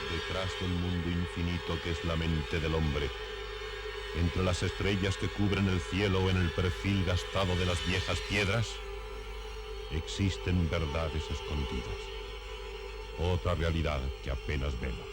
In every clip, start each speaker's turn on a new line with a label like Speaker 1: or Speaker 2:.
Speaker 1: Detrás del mundo infinito que es la mente del hombre, entre las estrellas que cubren el cielo o en el perfil gastado de las viejas piedras, existen verdades escondidas, otra realidad que apenas vemos.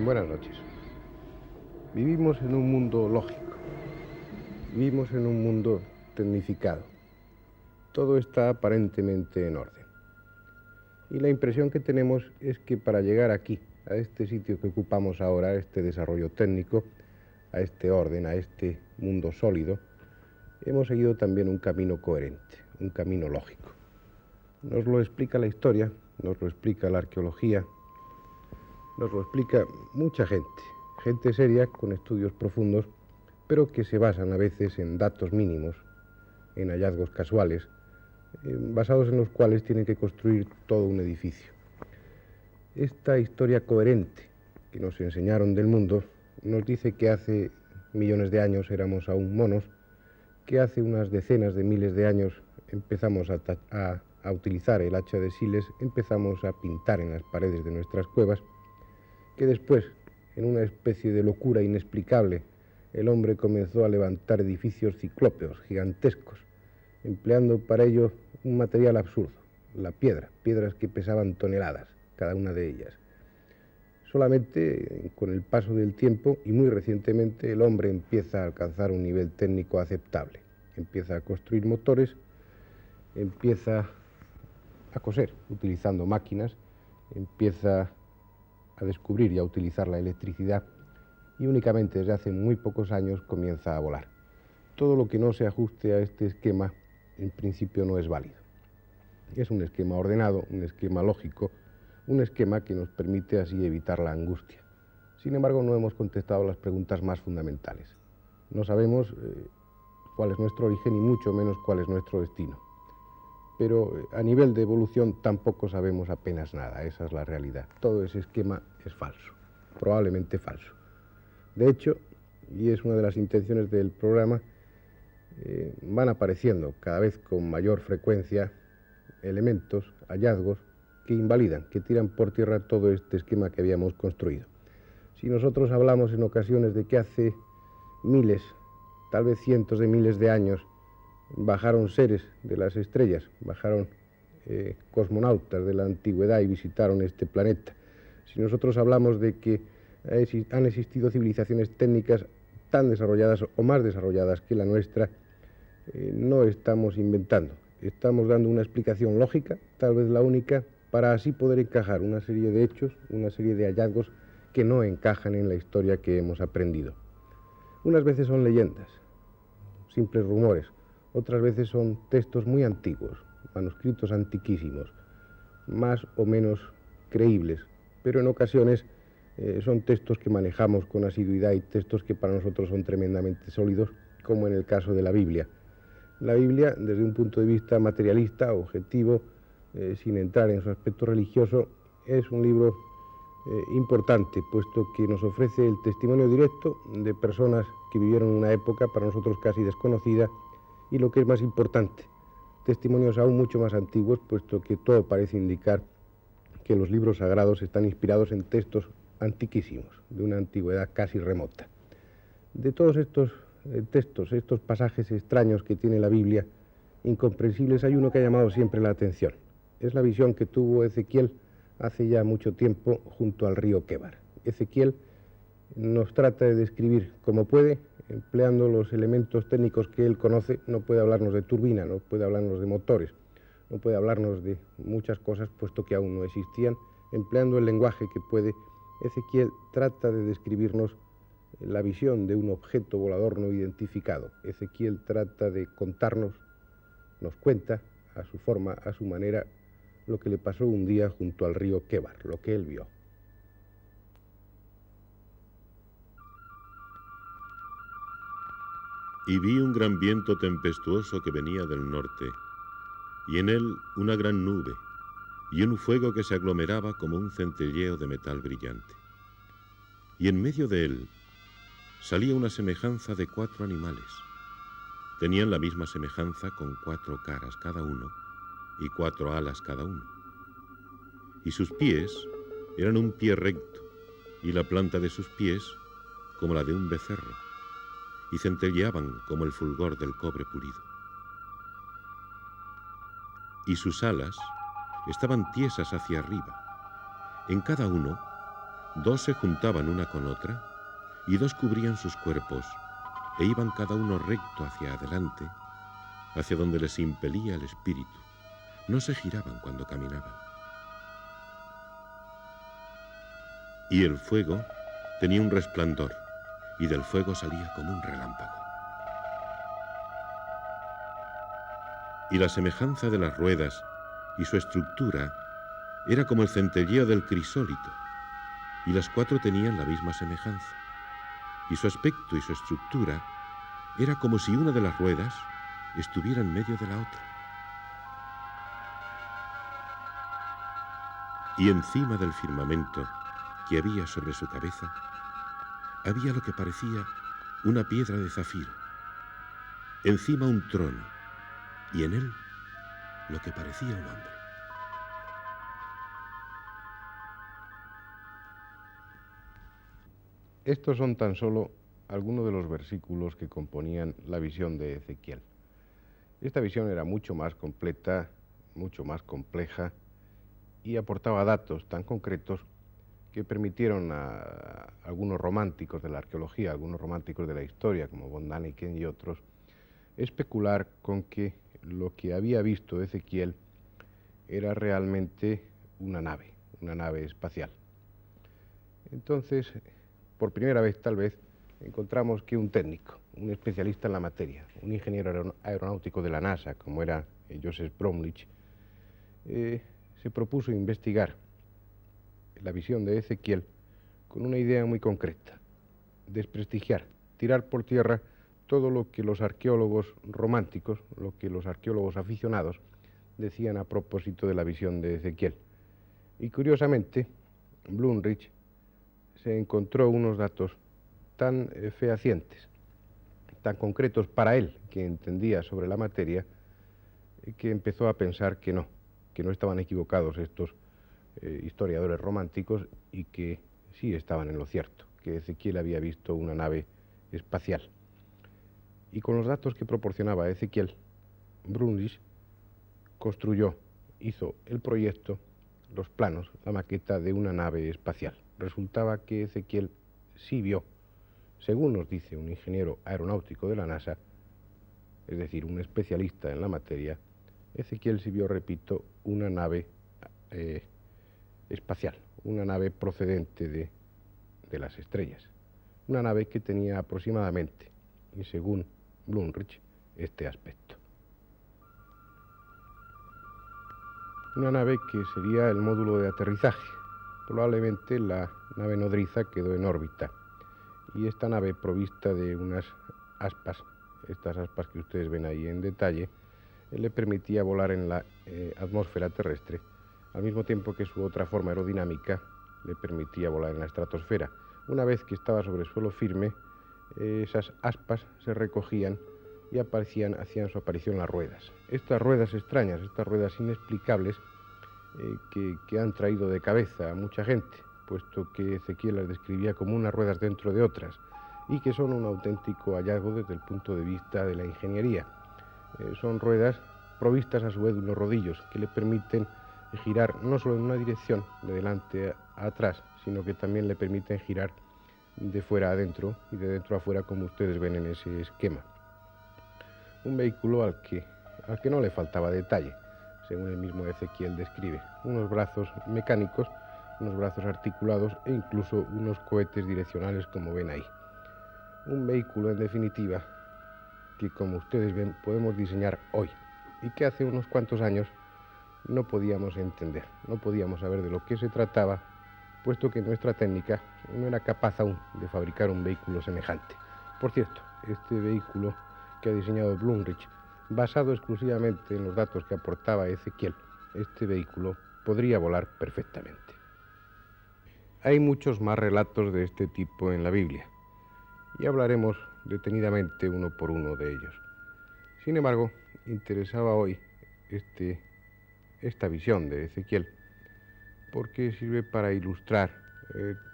Speaker 2: Buenas noches. Vivimos en un mundo lógico, vivimos en un mundo tecnificado. Todo está aparentemente en orden. Y la impresión que tenemos es que para llegar aquí, a este sitio que ocupamos ahora, a este desarrollo técnico, a este orden, a este mundo sólido, hemos seguido también un camino coherente, un camino lógico. Nos lo explica la historia, nos lo explica la arqueología, nos lo explica mucha gente seria con estudios profundos, pero que se basan a veces en datos mínimos, en hallazgos casuales, basados en los cuales tienen que construir todo un edificio. Esta historia coherente que nos enseñaron del mundo nos dice que hace millones de años éramos aún monos, que hace unas decenas de miles de años empezamos a utilizar el hacha de Siles, empezamos a pintar en las paredes de nuestras cuevas, que después, en una especie de locura inexplicable, el hombre comenzó a levantar edificios ciclópeos, gigantescos, empleando para ello un material absurdo, la piedra, piedras que pesaban toneladas, cada una de ellas. Solamente con el paso del tiempo, y muy recientemente, el hombre empieza a alcanzar un nivel técnico aceptable. Empieza a construir motores, empieza a coser utilizando máquinas, empieza a descubrir y a utilizar la electricidad, y únicamente desde hace muy pocos años comienza a volar. Todo lo que no se ajuste a este esquema, en principio no es válido. Es un esquema ordenado, un esquema lógico, un esquema que nos permite así evitar la angustia. Sin embargo, no hemos contestado las preguntas más fundamentales. No sabemos cuál es nuestro origen y mucho menos cuál es nuestro destino. Pero a nivel de evolución tampoco sabemos apenas nada, esa es la realidad. Todo ese esquema es falso, probablemente falso. De hecho, y es una de las intenciones del programa, van apareciendo cada vez con mayor frecuencia elementos, hallazgos, que invalidan, que tiran por tierra todo este esquema que habíamos construido. Si nosotros hablamos en ocasiones de que hace miles, tal vez cientos de miles de años, bajaron seres de las estrellas, bajaron cosmonautas de la antigüedad y visitaron este planeta. Si nosotros hablamos de que han existido civilizaciones técnicas tan desarrolladas o más desarrolladas que la nuestra, no estamos inventando, estamos dando una explicación lógica, tal vez la única, para así poder encajar una serie de hechos, una serie de hallazgos que no encajan en la historia que hemos aprendido. Unas veces son leyendas, simples rumores, otras veces son textos muy antiguos, manuscritos antiquísimos, más o menos creíbles, pero en ocasiones son textos que manejamos con asiduidad y textos que para nosotros son tremendamente sólidos, como en el caso de la Biblia. La Biblia, desde un punto de vista materialista, objetivo, sin entrar en su aspecto religioso, es un libro importante, puesto que nos ofrece el testimonio directo de personas que vivieron una época para nosotros casi desconocida, y lo que es más importante, testimonios aún mucho más antiguos, puesto que todo parece indicar que los libros sagrados están inspirados en textos antiquísimos, de una antigüedad casi remota. De todos estos textos, estos pasajes extraños que tiene la Biblia, incomprensibles, hay uno que ha llamado siempre la atención. Es la visión que tuvo Ezequiel hace ya mucho tiempo junto al río Québar. Ezequiel nos trata de describir como puede, empleando los elementos técnicos que él conoce. No puede hablarnos de turbina, no puede hablarnos de motores, no puede hablarnos de muchas cosas, puesto que aún no existían, empleando el lenguaje que puede, Ezequiel trata de describirnos la visión de un objeto volador no identificado. Ezequiel trata de contarnos, nos cuenta a su forma, a su manera, lo que le pasó un día junto al río Québar, lo que él vio.
Speaker 1: Y vi un gran viento tempestuoso que venía del norte, y en él una gran nube, y un fuego que se aglomeraba como un centelleo de metal brillante. Y en medio de él salía una semejanza de 4 animales. Tenían la misma semejanza con 4 caras cada uno, y 4 alas cada uno. Y sus pies eran un pie recto, y la planta de sus pies como la de un becerro, y centelleaban como el fulgor del cobre pulido. Y sus alas estaban tiesas hacia arriba. En cada uno, 2 se juntaban una con otra, y 2 cubrían sus cuerpos, e iban cada uno recto hacia adelante, hacia donde les impelía el espíritu. No se giraban cuando caminaban. Y el fuego tenía un resplandor, y del fuego salía como un relámpago. Y la semejanza de las ruedas y su estructura era como el centelleo del crisólito, y las 4 tenían la misma semejanza, y su aspecto y su estructura era como si una de las ruedas estuviera en medio de la otra. Y encima del firmamento que había sobre su cabeza, había lo que parecía una piedra de zafiro, encima un trono, y en él lo que parecía un hombre.
Speaker 2: Estos son tan solo algunos de los versículos que componían la visión de Ezequiel. Esta visión era mucho más completa, mucho más compleja, y aportaba datos tan concretos que permitieron a algunos románticos de la arqueología, algunos románticos de la historia, como von Däniken y otros, especular con que lo que había visto Ezequiel era realmente una nave espacial. Entonces, por primera vez tal vez, encontramos que un técnico, un especialista en la materia, un ingeniero aeronáutico de la NASA, como era Joseph Bromlich, se propuso investigar la visión de Ezequiel con una idea muy concreta: desprestigiar, tirar por tierra todo lo que los arqueólogos románticos, lo que los arqueólogos aficionados decían a propósito de la visión de Ezequiel. Y curiosamente, Blumrich se encontró unos datos tan fehacientes, tan concretos para él, que entendía sobre la materia, que empezó a pensar que no estaban equivocados estos historiadores románticos y que sí estaban en lo cierto, que Ezequiel había visto una nave espacial. Y con los datos que proporcionaba Ezequiel, Brundage hizo el proyecto, los planos, la maqueta de una nave espacial. Resultaba que Ezequiel sí vio, según nos dice un ingeniero aeronáutico de la NASA, es decir, un especialista en la materia, Ezequiel sí vio, repito, una nave espacial, una nave procedente de las estrellas, una nave que tenía aproximadamente, y según Blumrich, este aspecto. Una nave que sería el módulo de aterrizaje. Probablemente la nave nodriza quedó en órbita, y esta nave, provista de unas aspas, estas aspas que ustedes ven ahí en detalle, le permitía volar en la atmósfera terrestre, al mismo tiempo que su otra forma aerodinámica le permitía volar en la estratosfera. Una vez que estaba sobre suelo firme, esas aspas se recogían y hacían su aparición las ruedas. Estas ruedas extrañas, estas ruedas inexplicables, que han traído de cabeza a mucha gente, puesto que Ezequiel las describía como unas ruedas dentro de otras, y que son un auténtico hallazgo desde el punto de vista de la ingeniería. Son ruedas provistas a su vez de unos rodillos que le permiten girar no solo en una dirección, de delante a atrás, sino que también le permiten girar de fuera a adentro y de dentro a afuera, como ustedes ven en ese esquema. Un vehículo al que no le faltaba detalle, según el mismo Ezequiel describe. Unos brazos mecánicos unos brazos articulados e incluso unos cohetes direccionales, como ven ahí. Un vehículo, en definitiva, que, como ustedes ven, podemos diseñar hoy y que hace unos cuantos años no podíamos entender, no podíamos saber de lo que se trataba, puesto que nuestra técnica no era capaz aún de fabricar un vehículo semejante. Por cierto, este vehículo que ha diseñado Blumrich, basado exclusivamente en los datos que aportaba Ezequiel, este vehículo podría volar perfectamente. Hay muchos más relatos de este tipo en la Biblia, y hablaremos detenidamente uno por uno de ellos. Sin embargo, interesaba hoy esta visión de Ezequiel, porque sirve para ilustrar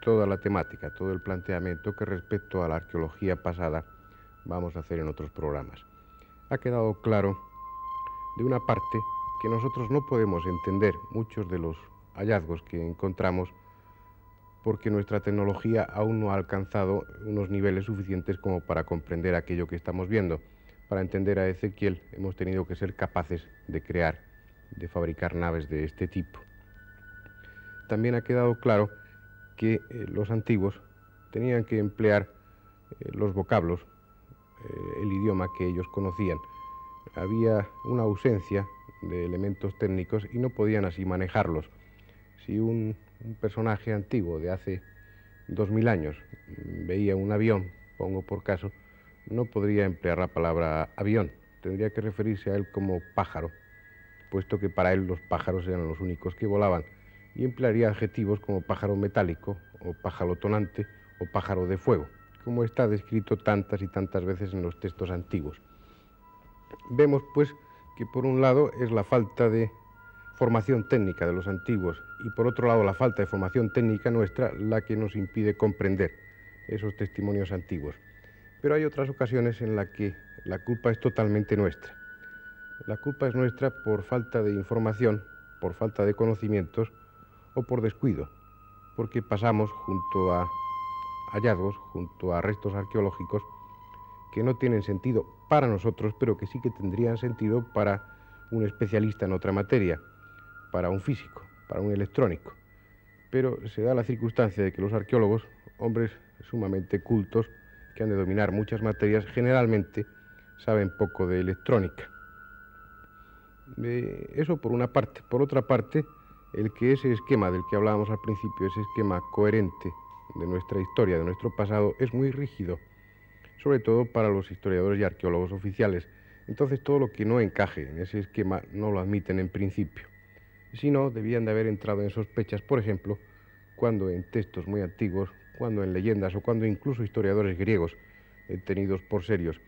Speaker 2: toda la temática, todo el planteamiento que respecto a la arqueología pasada vamos a hacer en otros programas. Ha quedado claro, de una parte, que nosotros no podemos entender muchos de los hallazgos que encontramos porque nuestra tecnología aún no ha alcanzado unos niveles suficientes como para comprender aquello que estamos viendo. Para entender a Ezequiel hemos tenido que ser capaces de crear, de fabricar naves de este tipo. También ha quedado claro que los antiguos tenían que emplear los vocablos, el idioma que ellos conocían. Había una ausencia de elementos técnicos y no podían así manejarlos. Si un personaje antiguo de hace 2000 años veía un avión, pongo por caso, no podría emplear la palabra avión, tendría que referirse a él como pájaro, puesto que para él los pájaros eran los únicos que volaban, y emplearía adjetivos como pájaro metálico, o pájaro tonante, o pájaro de fuego, como está descrito tantas y tantas veces en los textos antiguos. Vemos, pues, que por un lado es la falta de formación técnica de los antiguos y por otro lado la falta de formación técnica nuestra la que nos impide comprender esos testimonios antiguos. Pero hay otras ocasiones en las que la culpa es totalmente nuestra. La culpa es nuestra por falta de información, por falta de conocimientos o por descuido, porque pasamos junto a hallazgos, junto a restos arqueológicos que no tienen sentido para nosotros, pero que sí que tendrían sentido para un especialista en otra materia, para un físico, para un electrónico. Pero se da la circunstancia de que los arqueólogos, hombres sumamente cultos, que han de dominar muchas materias, generalmente saben poco de electrónica. Eso por una parte. Por otra parte, el que ese esquema del que hablábamos al principio, ese esquema coherente de nuestra historia, de nuestro pasado, es muy rígido, sobre todo para los historiadores y arqueólogos oficiales. Entonces todo lo que no encaje en ese esquema no lo admiten en principio. Si no, debían de haber entrado en sospechas, por ejemplo, cuando en textos muy antiguos, cuando en leyendas o cuando incluso historiadores griegos, tenidos por serios,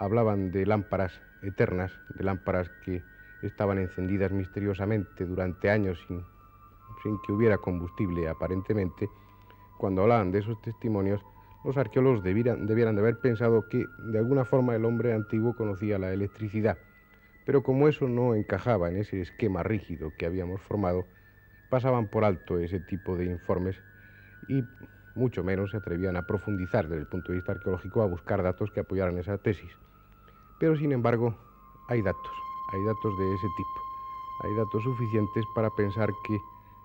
Speaker 2: hablaban de lámparas eternas, de lámparas que estaban encendidas misteriosamente durante años sin que hubiera combustible aparentemente. Cuando hablaban de esos testimonios, los arqueólogos debieran de haber pensado que de alguna forma el hombre antiguo conocía la electricidad. Pero como eso no encajaba en ese esquema rígido que habíamos formado, pasaban por alto ese tipo de informes y mucho menos se atrevían a profundizar desde el punto de vista arqueológico, a buscar datos que apoyaran esa tesis. Pero sin embargo, hay datos de ese tipo. Hay datos suficientes para pensar que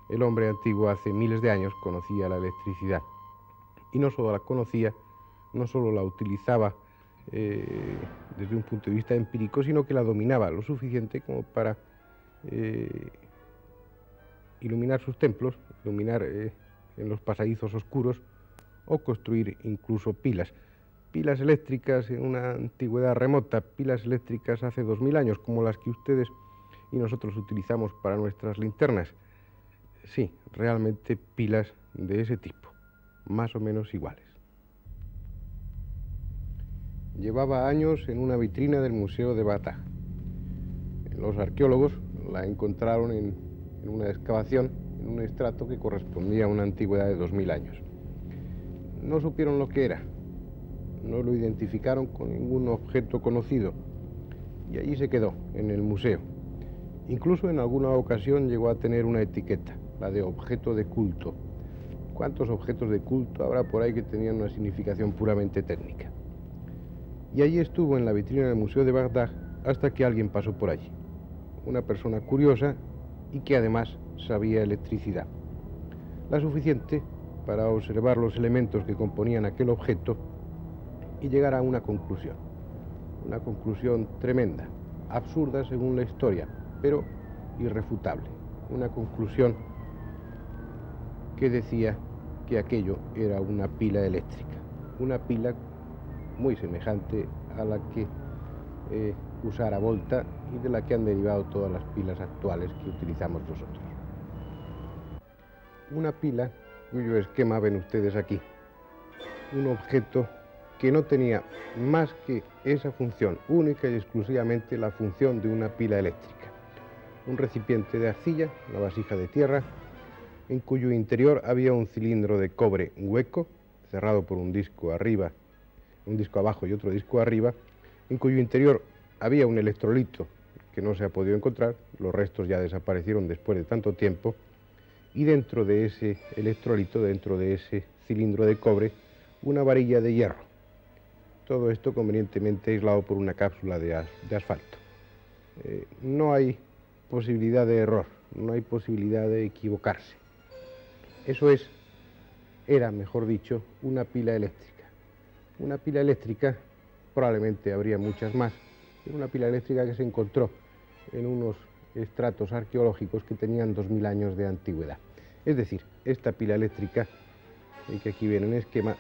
Speaker 2: el hombre antiguo hace miles de años conocía la electricidad. Y no solo la conocía, no solo la utilizaba desde un punto de vista empírico, sino que la dominaba lo suficiente como para iluminar sus templos, iluminar en los pasadizos oscuros o construir incluso pilas. Pilas eléctricas en una antigüedad remota, pilas eléctricas hace 2000 años, como las que ustedes y nosotros utilizamos para nuestras linternas. Sí, realmente pilas de ese tipo, más o menos iguales. Llevaba años en una vitrina del Museo de Bagdad. Los arqueólogos la encontraron en una excavación, en un estrato que correspondía a una antigüedad de 2000 años. No supieron lo que era, no lo identificaron con ningún objeto conocido y allí se quedó, en el museo. Incluso en alguna ocasión llegó a tener una etiqueta, la de objeto de culto. ¿Cuántos objetos de culto habrá por ahí que tenían una significación puramente técnica? Y allí estuvo en la vitrina del Museo de Bagdad hasta que alguien pasó por allí. Una persona curiosa y que además sabía electricidad. la suficiente para observar los elementos que componían aquel objeto y llegar a una conclusión tremenda, absurda según la historia, pero irrefutable, una conclusión que decía que aquello era una pila eléctrica, una pila muy semejante a la que usara Volta y de la que han derivado todas las pilas actuales que utilizamos nosotros. Una pila cuyo esquema ven ustedes aquí, un objeto que no tenía más que esa función, única y exclusivamente la función de una pila eléctrica. Un recipiente de arcilla, una vasija de tierra, en cuyo interior había un cilindro de cobre hueco, cerrado por un disco arriba, un disco abajo y otro disco arriba, en cuyo interior había un electrolito que no se ha podido encontrar, los restos ya desaparecieron después de tanto tiempo, y dentro de ese electrolito, dentro de ese cilindro de cobre, una varilla de hierro. Todo esto convenientemente aislado por una cápsula de asfalto. No hay posibilidad de error, no hay posibilidad de equivocarse. Eso era, mejor dicho, una pila eléctrica. Una pila eléctrica, probablemente habría muchas más, pero una pila eléctrica que se encontró en unos estratos arqueológicos que tenían 2000 años de antigüedad. Es decir, esta pila eléctrica, que aquí viene en esquema,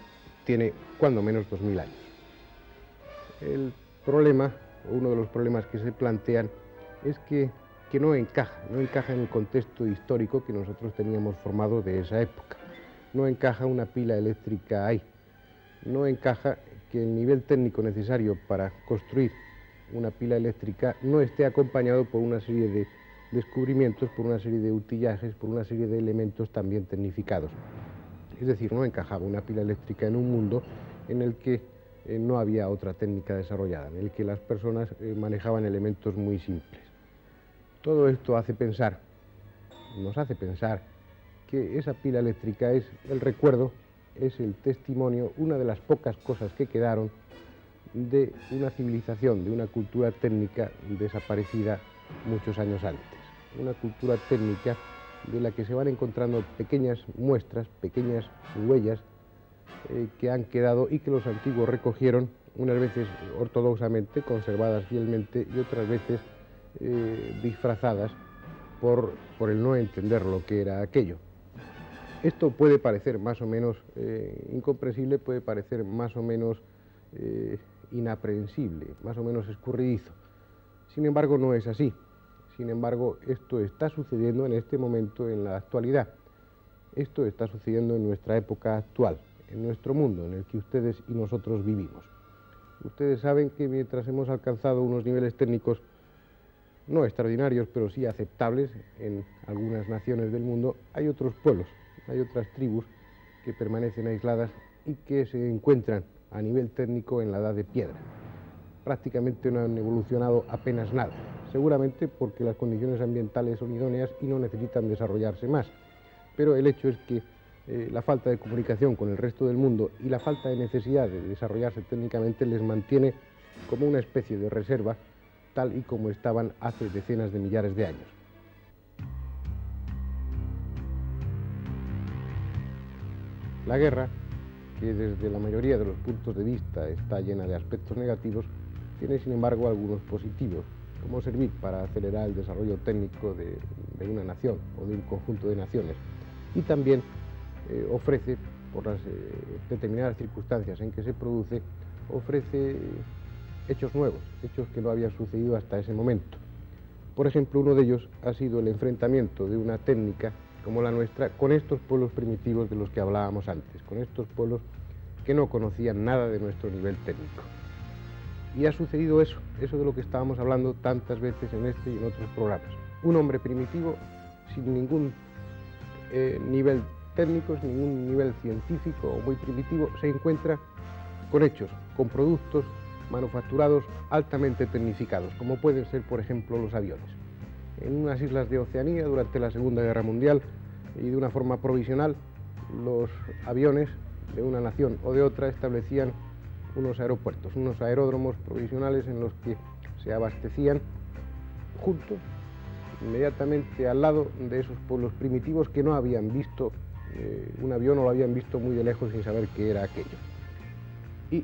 Speaker 2: tiene cuando menos 2000 años. El problema, o uno de los problemas que se plantean, es que no encaja en el contexto histórico que nosotros teníamos formado de esa época. No encaja una pila eléctrica ahí. No encaja que el nivel técnico necesario para construir una pila eléctrica no esté acompañado por una serie de descubrimientos, por una serie de utillajes, por una serie de elementos también tecnificados. Es decir, no encajaba una pila eléctrica en un mundo en el que no había otra técnica desarrollada, en el que las personas manejaban elementos muy simples. Todo esto nos hace pensar que esa pila eléctrica es el recuerdo, es el testimonio, una de las pocas cosas que quedaron de una civilización, de una cultura técnica desaparecida muchos años antes. Una cultura técnica de la que se van encontrando pequeñas muestras, pequeñas huellas que han quedado y que los antiguos recogieron, unas veces ortodoxamente, conservadas fielmente, y otras veces disfrazadas por el no entender lo que era aquello. Esto puede parecer más o menos incomprensible, puede parecer más o menos inaprehensible, más o menos escurridizo. Sin embargo, no es así. Sin embargo, esto está sucediendo en este momento, en la actualidad. Esto está sucediendo en nuestra época actual, en nuestro mundo, en el que ustedes y nosotros vivimos. Ustedes saben que mientras hemos alcanzado unos niveles técnicos no extraordinarios, pero sí aceptables en algunas naciones del mundo, hay otros pueblos, hay otras tribus que permanecen aisladas y que se encuentran a nivel técnico en la edad de piedra. Prácticamente no han evolucionado apenas nada, seguramente porque las condiciones ambientales son idóneas y no necesitan desarrollarse más. Pero el hecho es que la falta de comunicación con el resto del mundo y la falta de necesidad de desarrollarse técnicamente les mantiene como una especie de reserva, tal y como estaban hace decenas de millares de años. La guerra, que desde la mayoría de los puntos de vista está llena de aspectos negativos, tiene sin embargo algunos positivos, como servir para acelerar el desarrollo técnico de una nación o de un conjunto de naciones, y también ofrece, por las determinadas circunstancias en que se produce, ofrece hechos nuevos, hechos que no habían sucedido hasta ese momento. Por ejemplo, uno de ellos ha sido el enfrentamiento de una técnica como la nuestra con estos pueblos primitivos de los que hablábamos antes, con estos pueblos que no conocían nada de nuestro nivel técnico. Y ha sucedido eso de lo que estábamos hablando tantas veces en este y en otros programas. Un hombre primitivo sin ningún nivel técnico, sin ningún nivel científico o muy primitivo, se encuentra con hechos, con productos manufacturados altamente tecnificados, como pueden ser, por ejemplo, los aviones. En unas islas de Oceanía, durante la Segunda Guerra Mundial, y de una forma provisional, los aviones de una nación o de otra establecían unos aeropuertos, unos aeródromos provisionales en los que se abastecían juntos, inmediatamente al lado de esos pueblos primitivos que no habían visto un avión o lo habían visto muy de lejos sin saber qué era aquello. Y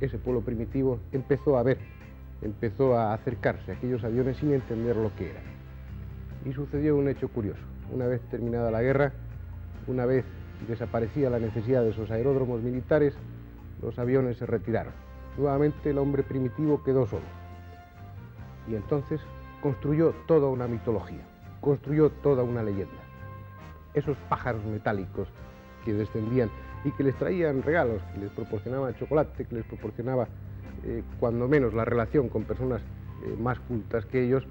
Speaker 2: ese pueblo primitivo empezó a acercarse a aquellos aviones sin entender lo que eran. Y sucedió un hecho curioso. Una vez terminada la guerra, una vez desaparecía la necesidad de esos aeródromos militares, los aviones se retiraron. Nuevamente el hombre primitivo quedó solo. Y entonces construyó toda una mitología, construyó toda una leyenda. Esos pájaros metálicos que descendían y que les traían regalos, que les proporcionaban chocolate, que les proporcionaba, cuando menos, la relación con personas más cultas que ellos,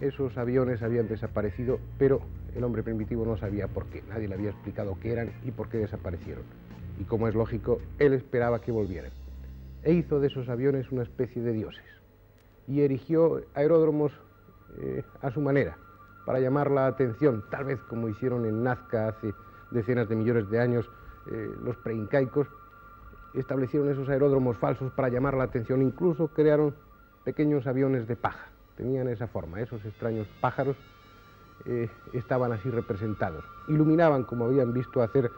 Speaker 2: esos aviones habían desaparecido, pero el hombre primitivo no sabía por qué. Nadie le había explicado qué eran y por qué desaparecieron. Y como es lógico, él esperaba que volvieran. E hizo de esos aviones una especie de dioses. Y erigió aeródromos a su manera, para llamar la atención, tal vez como hicieron en Nazca hace decenas de millones de años los preincaicos. Establecieron esos aeródromos falsos para llamar la atención, incluso crearon pequeños aviones de paja. Tenían esa forma, esos extraños pájaros estaban así representados. Iluminaban, como habían visto hacer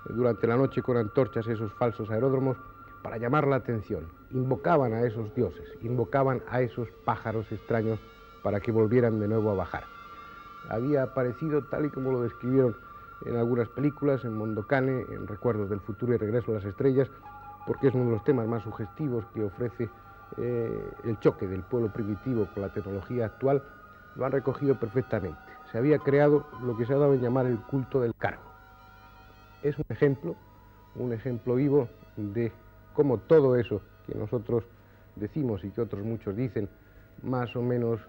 Speaker 2: durante la noche con antorchas, esos falsos aeródromos para llamar la atención. Invocaban a esos dioses, invocaban a esos pájaros extraños para que volvieran de nuevo a bajar. Había aparecido, tal y como lo describieron en algunas películas, en Mondokane, en Recuerdos del futuro y Regreso a las estrellas, porque es uno de los temas más sugestivos que ofrece el choque del pueblo primitivo con la tecnología actual. Lo han recogido perfectamente. Se había creado lo que se ha dado en llamar el culto del cargo. Es un ejemplo vivo de cómo todo eso que nosotros decimos y que otros muchos dicen, más o menos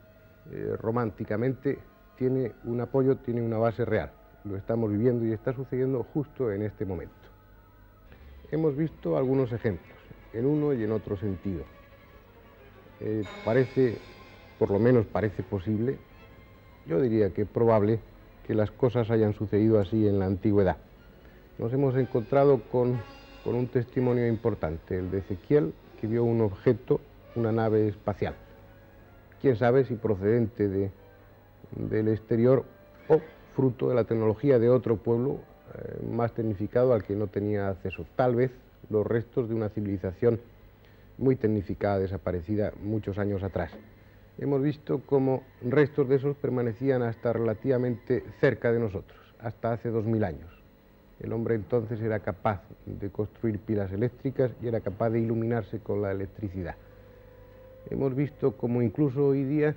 Speaker 2: románticamente, tiene un apoyo, tiene una base real. Lo estamos viviendo y está sucediendo justo en este momento. Hemos visto algunos ejemplos, en uno y en otro sentido. Parece, por lo menos parece posible, yo diría que probable, que las cosas hayan sucedido así en la antigüedad. Nos hemos encontrado con un testimonio importante, el de Ezequiel, que vio un objeto, una nave espacial. Quién sabe si procedente del exterior o fruto de la tecnología de otro pueblo más tecnificado al que no tenía acceso. Tal vez los restos de una civilización muy tecnificada, desaparecida muchos años atrás. Hemos visto cómo restos de esos permanecían hasta relativamente cerca de nosotros, hasta hace 2000 años. El hombre entonces era capaz de construir pilas eléctricas y era capaz de iluminarse con la electricidad. Hemos visto cómo incluso hoy día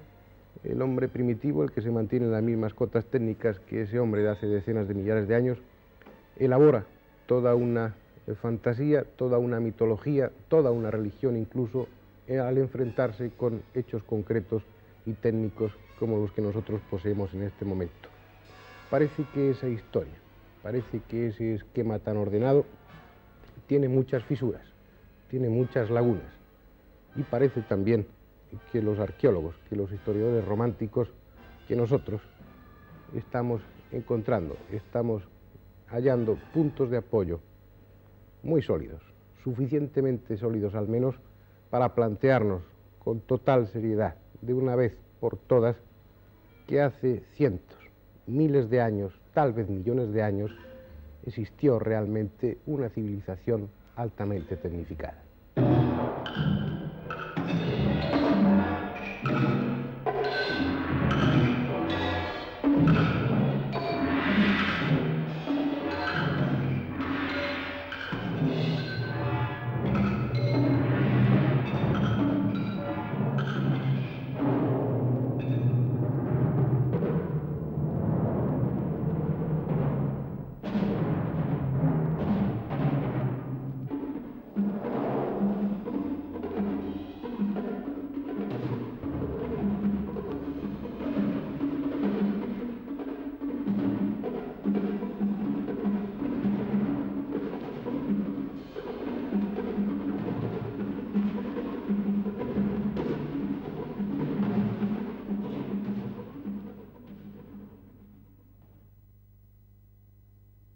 Speaker 2: el hombre primitivo, el que se mantiene en las mismas cotas técnicas que ese hombre de hace decenas de millares de años, elabora toda una fantasía, toda una mitología, toda una religión incluso, al enfrentarse con hechos concretos y técnicos como los que nosotros poseemos en este momento. Parece que esa historia, parece que ese esquema tan ordenado tiene muchas fisuras, tiene muchas lagunas, y parece también que los arqueólogos, que los historiadores románticos, que nosotros estamos encontrando, estamos hallando puntos de apoyo muy sólidos, suficientemente sólidos al menos, para plantearnos con total seriedad, de una vez por todas, que hace cientos, miles de años, tal vez millones de años, existió realmente una civilización altamente tecnificada.